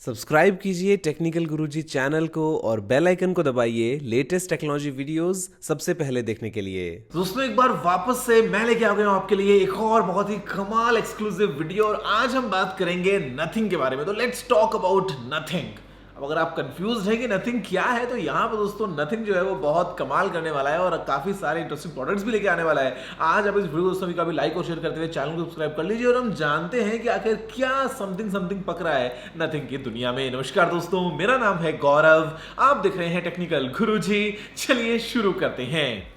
Subscribe कीजिए technical गुरुजी channel को और बेल आइकन को दबाइए लेटेस्ट टेक्नोलॉजी वीडियोस सबसे पहले देखने के लिए। दोस्तों एक बार वापस से मैं लेके आ गया हूं आपके लिए एक और बहुत ही कमाल एक्सक्लूसिव वीडियो और आज हम बात करेंगे नथिंग के बारे में। तो लेट्स टॉक अबाउट नथिंग। अब अगर आप कंफ्यूज है कि नथिंग क्या है तो यहाँ पर दोस्तों नथिंग जो है वो बहुत कमाल करने वाला है और काफी सारे इंटरेस्टिंग प्रोडक्ट्स भी लेके आने वाला है। आज आप इस वीडियो दोस्तों का भी लाइक और शेयर करते हुए चैनल को सब्सक्राइब कर लीजिए और हम जानते हैं कि आखिर क्या समथिंग समथिंग पक रहा है नथिंग की दुनिया में। नमस्कार दोस्तों, मेरा नाम है गौरव, आप देख रहे हैं टेक्निकल गुरुजी। चलिए शुरू करते हैं।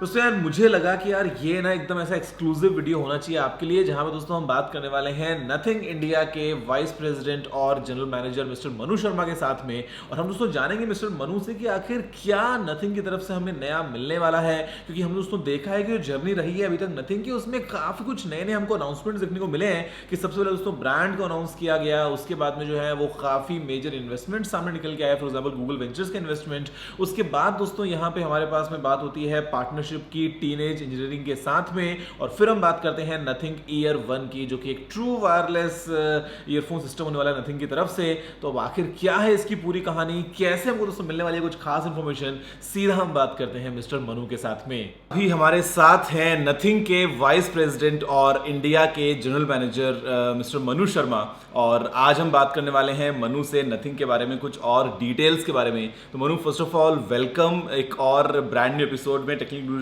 दोस्तों यार मुझे लगा कि यार ये ना एकदम ऐसा एक्सक्लूसिव वीडियो होना चाहिए आपके लिए, जहां पे दोस्तों हम बात करने वाले हैं नथिंग इंडिया के वाइस प्रेसिडेंट और general manager mister Manu Sharma के साथ में। और हम दोस्तों जानेंगे मिस्टर मनु से कि आखिर क्या नथिंग की तरफ से हमें नया मिलने वाला है, क्योंकि हम दोस्तों देखा है कि जो जर्नी रही है अभी तक नथिंग की, उसमें काफी कुछ नए नए हमको अनाउंसमेंट देखने को मिले हैं। कि सबसे पहले दोस्तों ब्रांड को अनाउंस किया गया, उसके बाद में जो है वो काफी मेजर इन्वेस्टमेंट सामने निकल के आया, फॉर एग्जाम्पल गूगल वेंचर्स का इन्वेस्टमेंट। उसके बाद दोस्तों यहाँ पे हमारे पास में बात होती है पार्टनरशिप की टीनेज इंजीनियरिंग के साथ में, और फिर हम बात करते हैं नथिंग ईयर 1 की, जो कि एक ट्रू वायरलेस ईयरफोन सिस्टम होने वाला है नथिंग की तरफ से। तो अब आखिर क्या है इसकी पूरी कहानी, कैसे हमको दोस्तों मिलने वाली है कुछ खास इंफॉर्मेशन, सीधा हम बात करते हैं मिस्टर मनु के साथ में। अभी हमारे साथ हैं नथिंग के वाइस प्रेसिडेंट और इंडिया के general manager mister Manu Sharma, और आज हम बात करने वाले हैं मनु से नथिंग के बारे में, कुछ और डिटेल्स के बारे में। तो Manu, first of all welcome एक और ब्रांड न्यू एपिसोड में टेक्निकल गुरुजी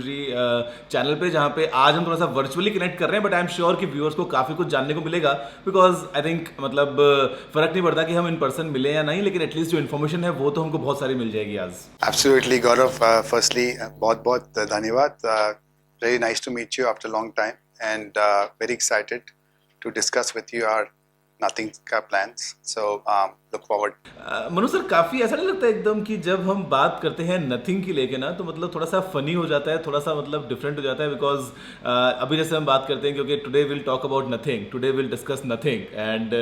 चैनल पे, जहां पे आज हम थोड़ा सा वर्चुअली कनेक्ट कर रहे हैं, बट आई एम श्योर कि व्यूअर्स को काफी कुछ जानने को मिलेगा। बिकॉज आई थिंक मतलब फर्क नहीं पड़ता कि हम इन पर्सन मिले या नहीं, लेकिन एटलीस्ट जो इन्फॉर्मेशन है वो तो हमको बहुत सारी मिल जाएगी आज। एब्सोल्युटली गौरव, फर्स्टली बहुत बहुत धन्यवाद। Very nice to meet you after long time and very excited to discuss with you our Nothing का plans, so look forward. Manu sir, काफी ऐसा नहीं लगता एकदम कि जब हम बात करते हैं नथिंग की लेके ना, तो मतलब थोड़ा सा फनी हो जाता है, थोड़ा सा मतलब डिफरेंट हो जाता है। बिकॉज अभी जैसे हम बात करते हैं, क्योंकि today will talk about Nothing, today will discuss Nothing and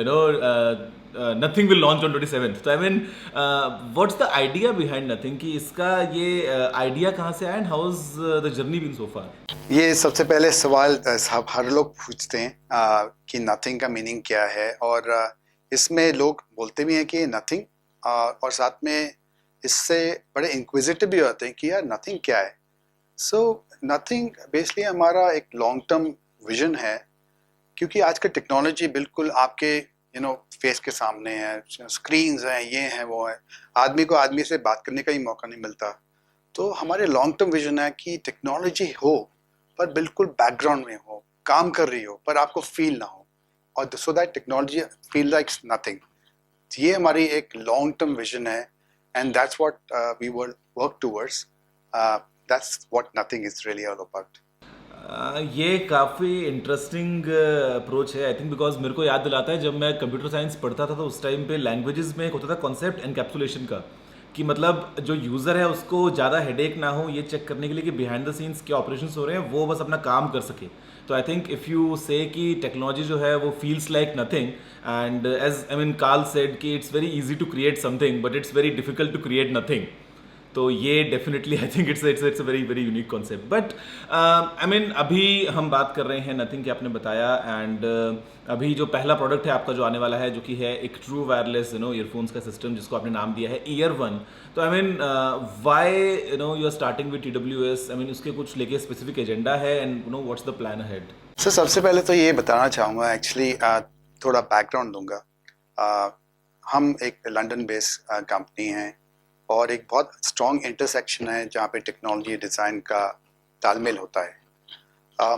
Nothing will launch on 27th। तो I mean what's the idea behind Nothing, कि इसका ये आइडिया कहाँ से आया and how is the journey been so far? ये सबसे पहले सवाल हर लोग पूछते हैं कि नथिंग का मीनिंग क्या है, और इसमें लोग बोलते भी हैं कि नथिंग, और साथ में इससे बड़े इंक्विजिटिव भी होते हैं कि यार नथिंग क्या है। सो नथिंग बेसिकली हमारा एक लॉन्ग टर्म विजन है, क्योंकि आज का टेक्नोलॉजी बिल्कुल आपके फेस के सामने है, स्क्रीन्स हैं, ये हैं वो है, आदमी को आदमी से बात करने का ही मौका नहीं मिलता। तो हमारे लॉन्ग टर्म विजन है कि टेक्नोलॉजी हो पर बिल्कुल बैकग्राउंड में हो, काम कर रही हो पर आपको फील ना हो, और so that technology feel like nothing. ये हमारी एक लॉन्ग टर्म विजन है, and that's what we will work towards. That's what Nothing is really all about. ये काफ़ी इंटरेस्टिंग अप्रोच है आई थिंक, बिकॉज मेरे को याद दिलाता है जब मैं कंप्यूटर साइंस पढ़ता था तो उस टाइम पे लैंग्वेजेस में एक होता था कॉन्सेप्ट एनकैप्सुलेशन का, कि मतलब जो यूज़र है उसको ज़्यादा हेडेक ना हो ये चेक करने के लिए कि बिहाइंड द सीन्स क्या ऑपरेशंस हो रहे हैं, वो बस अपना काम कर सके। तो आई थिंक इफ़ यू से कि टेक्नोलॉजी जो है वो feels like Nothing, and as I mean Carl said कि it's very easy to create something but it's very difficult to create nothing. तो ये definitely I think it's a very very unique concept. But I mean अभी हम बात कर रहे हैं nothing की, आपने बताया, एंड अभी जो पहला प्रोडक्ट है आपका जो आने वाला है, जो कि है एक ट्रू वायरलेस ईयरफोन्स का सिस्टम, जिसको आपने नाम दिया है ईयर 1। तो I mean why you are starting with TWS, I mean उसके कुछ लेके स्पेसिफिक एजेंडा है, and what's the plan ahead? Sir सबसे पहले तो ये बताना चाहूँगा, एक्चुअली थोड़ा बैकग्राउंड दूंगा। हम एक लंदन बेस्ड कंपनी हैं, और एक बहुत स्ट्रॉन्ग इंटरसेक्शन है जहाँ पे टेक्नोलॉजी डिज़ाइन का तालमेल होता है।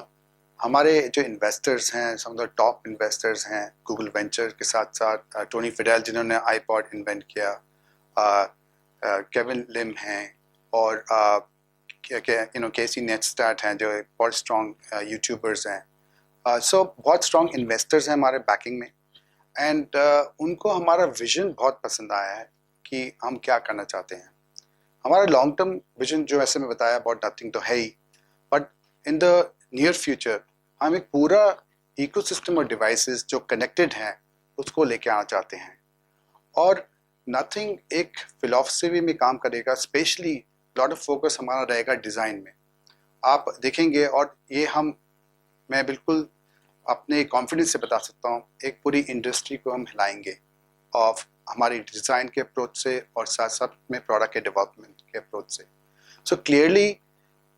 हमारे जो इन्वेस्टर्स हैं, सम ऑफ द टॉप इन्वेस्टर्स हैं गूगल वेंचर के साथ साथ टोनी फिडेल जिन्होंने आईपॉड इन्वेंट किया, केविन लिम हैं, और केसी नेस्टैट हैं जो बहुत स्ट्रॉन्ग यूट्यूबर्स हैं। सो बहुत स्ट्रॉन्ग इन्वेस्टर्स हैं हमारे बैकिंग में, एंड उनको हमारा विजन बहुत पसंद आया है कि हम क्या करना चाहते हैं। हमारा लॉन्ग टर्म विजन जो ऐसे मैं बताया अबाउट नथिंग तो है ही, but in the near future हम एक पूरा इकोसिस्टम और डिवाइसेस जो कनेक्टेड हैं उसको लेके आना चाहते हैं। और नथिंग एक फिलॉसफी में काम करेगा, स्पेशली लॉट ऑफ फोकस हमारा रहेगा डिज़ाइन में। आप देखेंगे, और ये हम मैं बिल्कुल अपने कॉन्फिडेंस से बता सकता हूँ एक पूरी इंडस्ट्री को हम हिलाएंगे ऑफ हमारी डिज़ाइन के अप्रोच से और साथ साथ में प्रोडक्ट के डेवलपमेंट के अप्रोच से। So clearly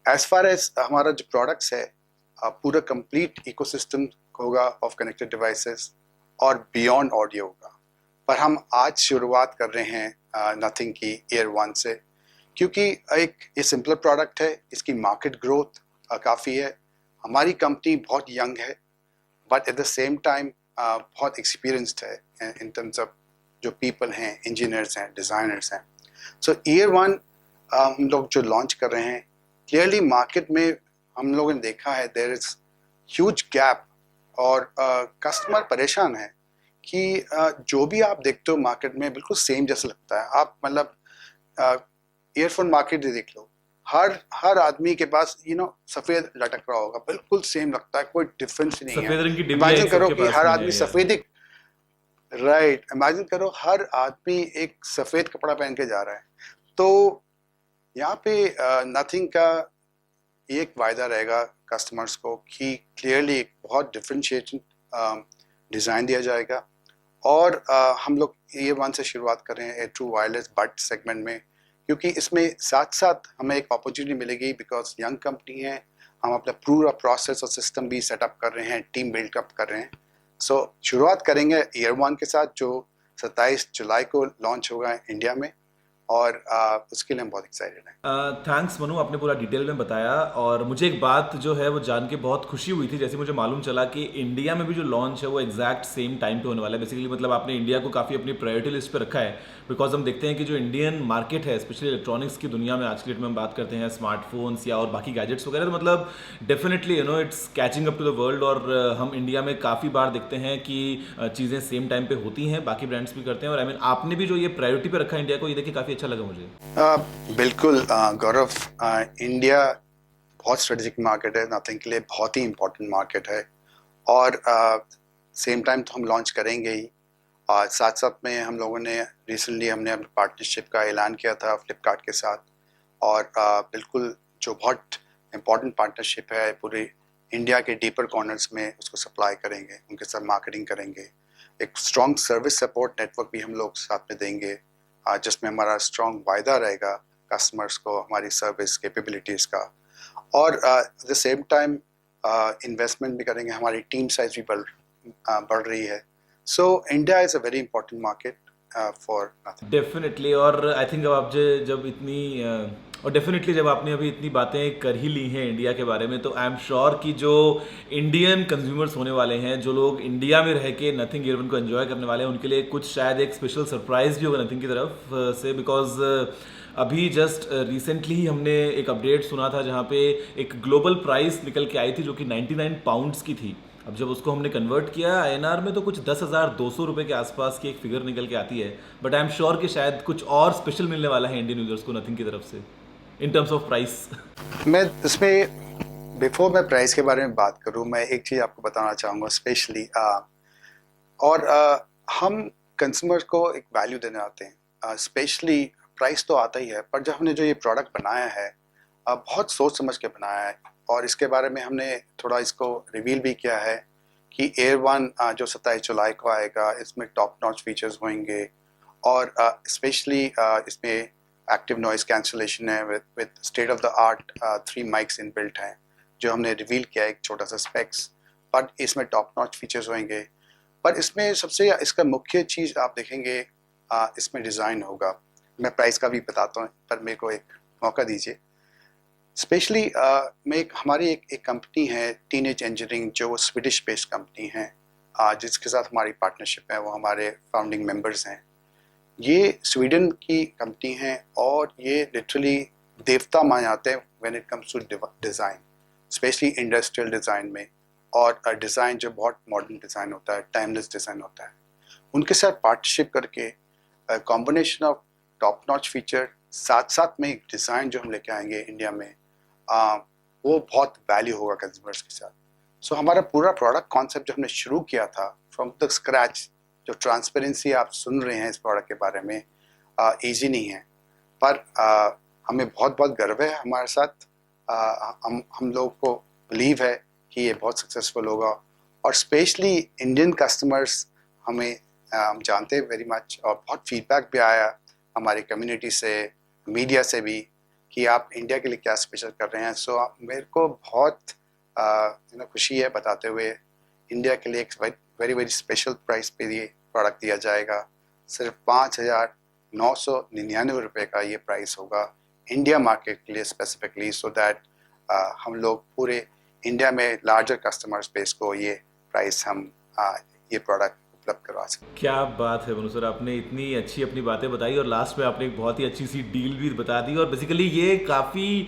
as far as हमारा जो प्रोडक्ट्स है पूरा कंप्लीट इकोसिस्टम होगा ऑफ कनेक्टेड डिवाइसेस और बियॉन्ड ऑडियो होगा। पर हम आज शुरुआत कर रहे हैं नथिंग की एयर वन से, क्योंकि एक ये सिंपल प्रोडक्ट है, इसकी मार्केट ग्रोथ काफ़ी है, हमारी कंपनी बहुत यंग है but at the same time बहुत एक्सपीरियंस्ड है इन टर्म्स ऑफ जो पीपल हैं, इंजीनियर्स हैं, डिज़ाइनर्स हैं। सो ईयर वन हम लोग जो लॉन्च कर रहे हैं, क्लियरली मार्केट में हम लोगों ने देखा है देयर इज़ ह्यूज गैप और कस्टमर परेशान है कि जो भी आप देखते हो मार्केट में बिल्कुल सेम जैसा लगता है। आप मतलब ईयरफोन मार्केट देख लो, हर आदमी के पास सफ़ेद लटक रहा होगा, बिल्कुल सेम लगता है, कोई डिफरेंस नहीं है। सफेद रंग की डिब्बी इमेजिन एक करो सबके कि पास हर में आदमी है यार। सफ़ेद ही राइट, इमेजिन करो हर आदमी एक सफ़ेद कपड़ा पहन के जा रहा है। तो यहाँ पे नथिंग का एक वायदा रहेगा कस्टमर्स को कि क्लियरली एक बहुत डिफरेंशिएटेड डिज़ाइन दिया जाएगा। और हम लोग ये वन से शुरुआत कर रहे हैं ट्रू वायरलेस बट सेगमेंट में, क्योंकि इसमें साथ साथ हमें एक अपॉर्चुनिटी मिलेगी बिकॉज यंग कंपनी है, हम अपना पूरा प्रोसेस और सिस्टम भी सेटअप कर रहे हैं, टीम बिल्डअप कर रहे हैं। सो शुरुआत करेंगे ईयर वन के साथ जो 27 जुलाई को लॉन्च होगा इंडिया में, और उसके लिए हम बहुत एक्साइटेड हैं। थैंक्स मनु, आपने पूरा डिटेल में बताया। और मुझे एक बात जो है वो जान के बहुत खुशी हुई थी, जैसे मुझे मालूम चला कि इंडिया में भी जो लॉन्च है वो एग्जैक्ट सेम टाइम पे होने वाला है। बेसिकली मतलब आपने इंडिया को काफ़ी अपनी प्रायोरिटी लिस्ट पे रखा है, बिकॉज हम देखते हैं कि जो इंडियन मार्केट है स्पेशली इलेक्ट्रॉनिक्स की दुनिया में आज की डेट में हम बात करते हैं स्मार्टफोन्स या और बाकी गैजेट्स वगैरह, तो मतलब definitely it's catching up to the world. और हम इंडिया में काफ़ी बार देखते हैं कि चीज़ें सेम टाइम पे होती हैं, बाकी ब्रांड्स भी करते हैं। और आपने भी जो ये प्रायोरिटी पे रखा है इंडिया को, ये देखिए काफ़ी अच्छा लगा मुझे। बिल्कुल गौरव, इंडिया बहुत स्ट्रेटेजिक मार्केट है, नथिंग के लिए बहुत ही इम्पोर्टेंट मार्केट है, और सेम टाइम तो हम लॉन्च करेंगे ही। और साथ साथ में हम लोगों ने रिसेंटली हमने अपने पार्टनरशिप का ऐलान किया था फ्लिपकार्ट के साथ, और बिल्कुल जो बहुत इम्पोर्टेंट पार्टनरशिप है, पूरे इंडिया के डीपर कॉर्नर्स में उसको सप्लाई करेंगे, उनके साथ मार्केटिंग करेंगे। एक स्ट्रॉन्ग सर्विस सपोर्ट नेटवर्क भी हम लोग साथ में देंगे, जिसमें हमारा स्ट्रॉन्ग वायदा रहेगा कस्टमर्स को हमारी सर्विस कैपेबिलिटीज़ का। और at the same time investment भी करेंगे, हमारी टीम साइज भी बढ़ रही है। So India is a very important market for nothing. Definitely. और आई थिंक अब आप जब इतनी और डेफिनेटली जब आपने अभी इतनी बातें कर ही ली हैं इंडिया के बारे में, तो आई एम श्योर कि जो इंडियन कंज्यूमर्स होने वाले हैं, जो लोग इंडिया में रह के नथिंग ईयर वन को एंजॉय करने वाले हैं, उनके लिए कुछ शायद एक स्पेशल सरप्राइज भी होगा नथिंग की तरफ से। बिकॉज अभी जस्ट रिसेंटली ही हमने एक अपडेट सुना था जहाँ पे एक ग्लोबल प्राइस निकल के आई थी जो कि 99 पाउंड्स की थी। अब जब उसको हमने कन्वर्ट किया INR में, तो कुछ 10,200 रुपये के आसपास की एक फिगर निकल के आती है। बट आई एम श्योर कि शायद कुछ और स्पेशल मिलने वाला है इंडियन यूजर्स को नथिंग की तरफ से इन टर्म्स ऑफ प्राइस। मैं इसमें बिफोर मैं प्राइस के बारे में बात करूं, मैं एक चीज़ आपको बताना चाहूँगा स्पेशली, और हम कंज्यूमर को एक वैल्यू देने आते हैं। स्पेशली प्राइस तो आता ही है, पर जब हमने जो ये प्रोडक्ट बनाया है बहुत सोच समझ के बनाया है, और इसके बारे में हमने थोड़ा इसको रिवील भी किया है कि एयर वन जो 27 जुलाई को आएगा, इसमें टॉप नॉच फीचर्स होंगे, और स्पेशली इसमें एक्टिव नॉइस कैंसलेशन है with state of the art 3 mics in built हैं, जो हमने रिवील किया है एक छोटा सा स्पेक्स। बट इसमें टॉप नॉच फीचर्स होंगे, पर इसमें सबसे इसका मुख्य चीज़ आप देखेंगे इसमें डिज़ाइन होगा। मैं प्राइस का भी बताता हूँ, पर मेरे को एक मौका दीजिए। स्पेशली हमारी एक कंपनी है टीनेज इंजीनियरिंग, जो स्वीडिश बेस्ड कंपनी है, जिसके साथ हमारी पार्टनरशिप है, वो हमारे फाउंडिंग मेंबर्स हैं। ये स्वीडन की कंपनी है, और ये लिटरली देवता माने जाते हैं when it comes to design, specially industrial design में, और डिज़ाइन जो बहुत मॉडर्न डिज़ाइन होता है, टाइमलेस डिज़ाइन होता है। उनके साथ पार्टनरशिप करके combination of top notch feature साथ साथ में एक डिज़ाइन जो हम लेके आएंगे इंडिया में, वो बहुत वैल्यू होगा कंज्यूमर्स के साथ। सो हमारा पूरा प्रोडक्ट कॉन्सेप्ट जो हमने शुरू किया था फ्रॉम द स्क्रैच, जो ट्रांसपेरेंसी आप सुन रहे हैं इस प्रोडक्ट के बारे में, ईजी नहीं है, पर हमें बहुत बहुत गर्व है हमारे साथ। हम लोग को बिलीव है कि ये बहुत सक्सेसफुल होगा। और स्पेशली इंडियन कस्टमर्स हमें हम जानते हैं वेरी मच, और बहुत फीडबैक भी आया हमारी कम्युनिटी से, मीडिया से भी, कि आप इंडिया के लिए क्या स्पेशल कर रहे हैं। सो मेरे को बहुत खुशी है बताते हुए, इंडिया के लिए एक वेरी वेरी स्पेशल प्राइस पे ये प्रोडक्ट दिया जाएगा। सिर्फ 5,999 रुपये का ये प्राइस होगा इंडिया मार्केट के लिए स्पेसिफिकली, सो दैट हम लोग पूरे इंडिया में लार्जर कस्टमर स्पेस को ये प्राइस हम ये प्रोडक्ट उपलब्ध करवा सकते हैं। क्या बात है मनु सर, आपने इतनी अच्छी अपनी बातें बताई और लास्ट में आपने एक बहुत ही अच्छी सी डील भी बता दी। और बेसिकली ये काफ़ी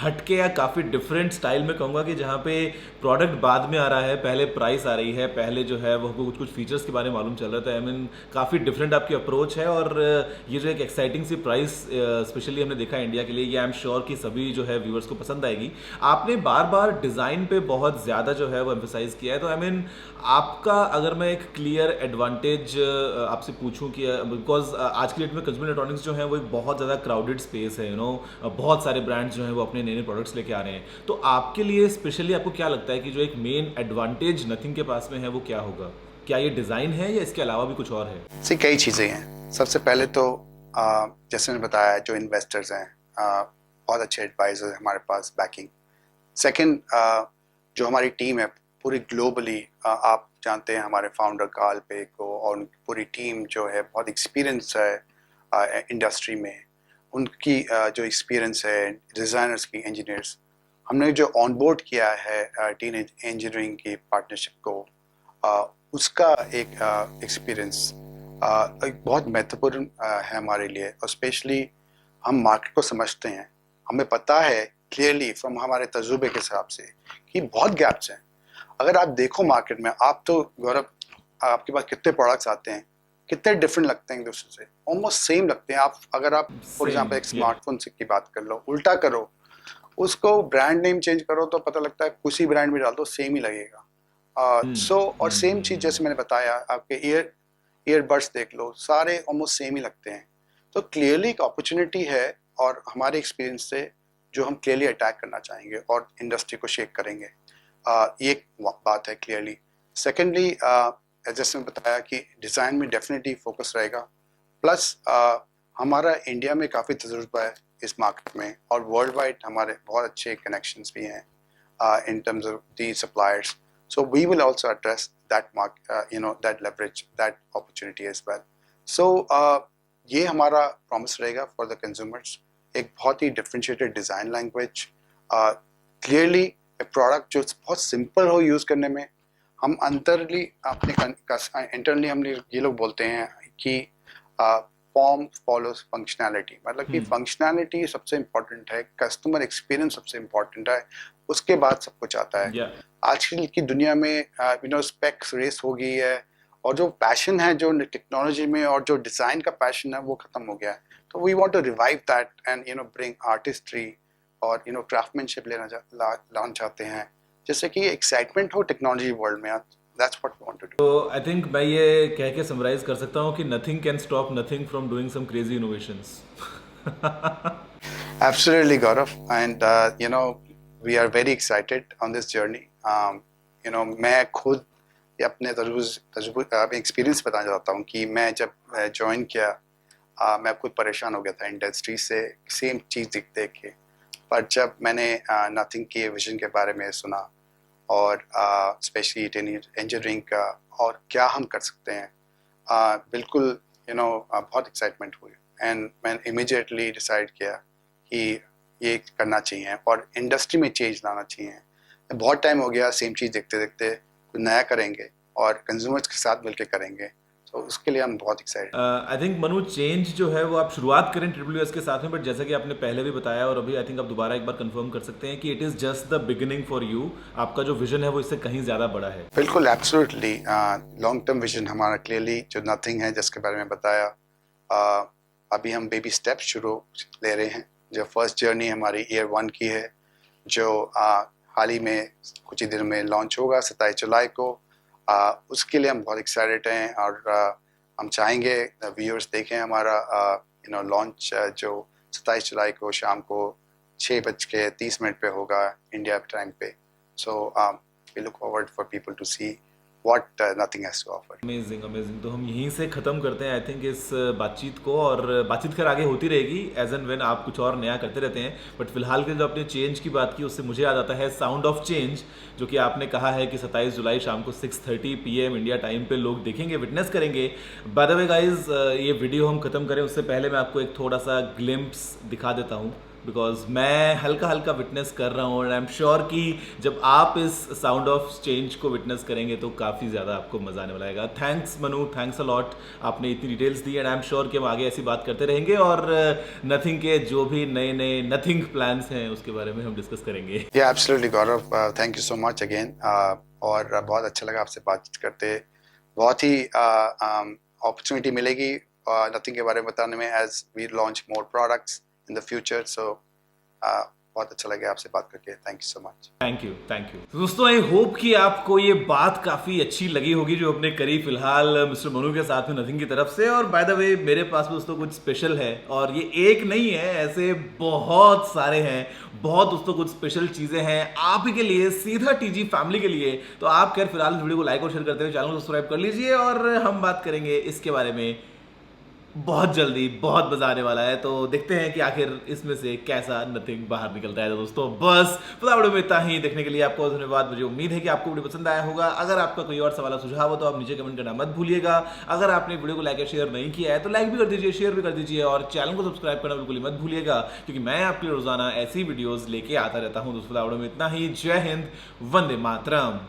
हटके या काफ़ी डिफरेंट स्टाइल में कहूँगा कि जहाँ पे प्रोडक्ट बाद में आ रहा है, पहले प्राइस आ रही है, पहले जो है वो कुछ कुछ फीचर्स के बारे में मालूम चल रहा था। आई मीन काफ़ी डिफरेंट आपकी अप्रोच है। और ये जो एक एक्साइटिंग सी प्राइस स्पेशली हमने देखा इंडिया के लिए, ये आई एम श्योर कि सभी जो है व्यूअर्स को पसंद आएगी। आपने बार बार डिज़ाइन पे बहुत ज़्यादा जो है वो एम्फोसाइज किया है, तो आई मीन आपका अगर मैं एक क्लियर एडवांटेज आपसे पूछूं कि बिकॉज आज की डेट में कंज्यूमर इलेक्ट्रॉनिक्स जो है वो एक बहुत ज़्यादा क्राउडेड स्पेस है, बहुत सारे ब्रांड्स जो हैं वो अपने नए नए प्रोडक्ट्स लेके आ रहे हैं। तो आपके लिए स्पेशली आपको क्या लगता है कि जो एक मेन एडवांटेज नथिंग के पास में है वो क्या होगा? क्या ये डिज़ाइन है या इसके अलावा भी कुछ और है? सी कई चीज़ें हैं। सबसे पहले तो जैसे मैंने बताया, जो इन्वेस्टर्स हैं, बहुत अच्छे एडवाइजर हमारे पास, बैकिंग। सेकंड, जो हमारी टीम है पूरी ग्लोबली, आप जानते हैं हमारे फाउंडर कार्ल पे को, और उनकी पूरी टीम जो है बहुत एक्सपीरियंस है इंडस्ट्री में। उनकी जो एक्सपीरियंस है, डिज़ाइनर्स की, इंजीनियर्स, हमने जो ऑनबोर्ड किया है टीन इंजीनियरिंग की पार्टनरशिप को, उसका एक एक्सपीरियंस एक बहुत महत्वपूर्ण है हमारे लिए। और स्पेशली हम मार्केट को समझते हैं, हमें पता है क्लियरली फ्रॉम हमारे तजुर्बे के हिसाब से कि बहुत गैप्स हैं। अगर आप देखो मार्केट में, आप तो गौरव, आपके पास कितने प्रोडक्ट्स आते हैं, कितने डिफरेंट लगते हैं एक दूसरे से, ऑलमोस्ट सेम लगते हैं। आप अगर आप फॉर एग्जांपल एक स्मार्टफोन की बात कर लो, उल्टा करो, उसको ब्रांड नेम चेंज करो तो पता लगता है उसी ब्रांड में डाल दो सेम ही लगेगा। और सेम चीज़ जैसे मैंने बताया, आपके ईयरबड्स देख लो, सारे ऑलमोस्ट सेम ही लगते हैं। तो क्लियरली एक अपॉर्चुनिटी है, और हमारे एक्सपीरियंस से जो हम क्लियरली अटैक करना चाहेंगे और इंडस्ट्री को शेक करेंगे, ये एक बात है क्लियरली। सेकेंडली, जैसे मैं बताया कि डिज़ाइन में डेफिनेटली फोकस रहेगा। प्लस हमारा इंडिया में काफ़ी तजुर्बा है इस मार्केट में, और वर्ल्ड वाइड हमारे बहुत अच्छे कनेक्शंस भी हैं in terms of the suppliers. So we will also address that that leverage, that opportunity as well. So ये हमारा promise रहेगा for the consumers, एक बहुत ही differentiated design language, clearly a product जो बहुत simple हो use करने में। हम अंतरली अपने इंटरनली हम ये लोग बोलते हैं कि फॉर्म फॉलोज फंक्शनैलिटी, मतलब कि फंक्शनैलिटी सबसे इम्पोर्टेंट है, कस्टमर एक्सपीरियंस सबसे इम्पोर्टेंट है, उसके बाद सब कुछ आता है। आजकल की दुनिया में स्पेक्स रेस हो गई है, और जो पैशन है जो टेक्नोलॉजी में और जो डिज़ाइन का पैशन है वो ख़त्म हो गया है। तो we want to revive that and bring artistry और क्राफ्टमैनशिप लाना चाहते हैं, जैसे कि एक्साइटमेंट हो टेक्नोलॉजी वर्ल्ड में। That's what we want to do. तो आई थिंक मैं ये कह के समराइज कर सकता हूँ कि nothing can stop Nothing from doing some crazy innovations. Absolutely, Gaurav, and we are very excited on this journey. मैं खुद अपने तजुर्बे एक्सपीरियंस बताना चाहता हूँ कि मैं जब ज्वाइन किया, मैं खुद परेशान हो गया था इंडस्ट्री से, सेम चीज़ देख के। पर जब मैंने नथिंग के विजन के बारे में सुना, और स्पेशली इंजीनियरिंग का और क्या हम कर सकते हैं, बिल्कुल बहुत एक्साइटमेंट हुई, एंड मैंने इमीडिएटली डिसाइड किया कि ये करना चाहिए और इंडस्ट्री में चेंज लाना चाहिए। बहुत टाइम हो गया सेम चीज़ देखते देखते, कुछ नया करेंगे और कंज्यूमर्स के साथ मिलकर करेंगे, तो उसके लिए हम बहुत excited. I think Manu, change जो है वो आप शुरुआत करें ट्रिपल के साथ में, बट जैसा कि आपने पहले भी बताया और अभी आई थिंक आप दोबारा एक बार कंफर्म कर सकते हैं कि it is just the beginning for you. आपका जो विजन है वो इससे कहीं ज़्यादा बड़ा है। बिल्कुल, एब्सोल्युटली, लॉन्ग टर्म विजन हमारा क्लियरली जो नथिंग है, जिसके बारे में बताया, अभी हम बेबी स्टेप्स शुरू ले रहे हैं। जो फर्स्ट जर्नी हमारी ईयर 1 की है, जो हाल ही में कुछ ही दिन में लॉन्च होगा 27 जुलाई को। उसके लिए हम बहुत एक्साइटेड हैं, और हम चाहेंगे व्यूअर्स देखें हमारा लॉन्च जो 27 जुलाई को शाम को 6:30 पे होगा इंडिया टाइम पे। So we look forward for people to see what Nothing has to offer. Amazing amazing. तो हम यहीं से ख़त्म करते हैं आई थिंक इस बातचीत को, और बातचीत खैर आगे होती रहेगी एज एंड व्हेन आप कुछ और नया करते रहते हैं। बट फिलहाल के जो आपने चेंज की बात की उससे मुझे याद आता है साउंड ऑफ चेंज, जो कि आपने कहा है कि 27 जुलाई शाम को 6:30 PM इंडिया टाइम पे लोग देखेंगे, विटनेस करेंगे। बाय द वे गाइज, ये वीडियो हम ख़त्म करें उससे पहले मैं आपको एक थोड़ा सा ग्लिम्प्स दिखा देता हूँ, बिकॉज मैं हल्का हल्का विटनेस कर रहा हूँ, एंड आई एम श्योर कि जब आप इस साउंड ऑफ चेंज को विटनेस करेंगे तो काफ़ी ज़्यादा आपको मज़ा आने वाला है। Thanks Manu, thanks a lot, आपने इतनी details the, and I am sure कि हम आगे ऐसी बात करते रहेंगे और नथिंग के जो भी नए नए नथिंग प्लान्स हैं उसके बारे में हम डिस्कस करेंगे। Yeah, absolutely, Gaurav. Thank you so much again. और बहुत अच्छा लगा आपसे बातचीत करते। बहुत ही अपॉर्चुनिटी मिलेगी नथिंग के बारे में बताने में as we launch more products in the future. So बहुत अच्छा लगा आपसे बात करके। Thank you so much. Thank you thank you. दोस्तों आई होप कि आपको ये बात काफ़ी अच्छी लगी होगी जो अपने करी फिलहाल मिस्टर मनु के साथ में नथिंग की तरफ से। और बाय द वे मेरे पास दोस्तों कुछ स्पेशल है, और ये एक नहीं है, ऐसे बहुत सारे हैं, बहुत दोस्तों कुछ स्पेशल चीज़ें हैं आप ही के लिए, सीधा टीजी फैमिली के लिए। तो आप खैर फिलहाल इस वीडियो को लाइक और शेयर करते हुए चैनल को सब्सक्राइब कर लीजिए, और हम बात करेंगे इसके बारे में बहुत जल्दी, बहुत मजा आने वाला है। तो देखते हैं कि आखिर इसमें से कैसा नथिंग बाहर निकलता है। तो दोस्तों बस वीडियो में इतना ही, देखने के लिए आपको धन्यवाद। मुझे उम्मीद है कि आपको वीडियो पसंद आया होगा। अगर आपका कोई और सवाल सुझाव हो तो आप नीचे कमेंट करना मत भूलिएगा। अगर आपने वीडियो को लाइक और शेयर नहीं किया है तो लाइक भी कर दीजिए, शेयर भी कर दीजिए, और चैनल को सब्सक्राइब करना बिल्कुल ही मत भूलिएगा, क्योंकि मैं आपके लिए रोजाना ऐसी वीडियोज लेके आता रहता हूँ। दोस्तों वीडियो में इतना ही। जय हिंद, वंदे मातरम।